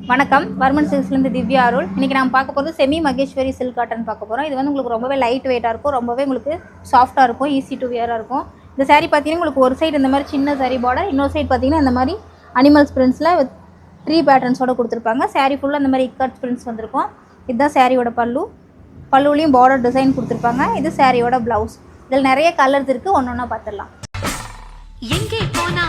வணக்கம், வர்மன் சில்க்ஸ்லேருந்து திவ்யா அருள். இன்றைக்கி நம்ம பார்க்க போகிறது செமி மகேஸ்வரி சில்க் காட்டன் பார்க்க போகிறோம். இது வந்து உங்களுக்கு ரொம்பவே லைட் வெயிட்டாக இருக்கும், ரொம்பவே உங்களுக்கு சாஃப்ட்டாக இருக்கும், ஈஸி டு வியராக இருக்கும். இந்த சாரீ பார்த்தீங்கன்னா உங்களுக்கு ஒரு சைடு இந்த மாதிரி சின்ன சாரீ பார்டர், இன்னொரு சைடு பார்த்தீங்கன்னா இந்த மாதிரி அனிமல்ஸ் பிரிண்ட்ஸில் வித் 3 பேட்டர்ன்ஸோடு கொடுத்துருப்பாங்க. சாரீ ஃபுல்லாக இந்த மாதிரி இக்கட் பிரிண்ட்ஸ் வந்திருக்கும். இதுதான் சாரியோட பல்லுலையும் பார்டர் டிசைன் கொடுத்துருப்பாங்க. இது சாரியோட ப்ளவுஸ். இதில் நிறைய கலர்ஸ் இருக்குது, ஒன்று ஒன்றா பார்த்துடலாம். எங்கே போனா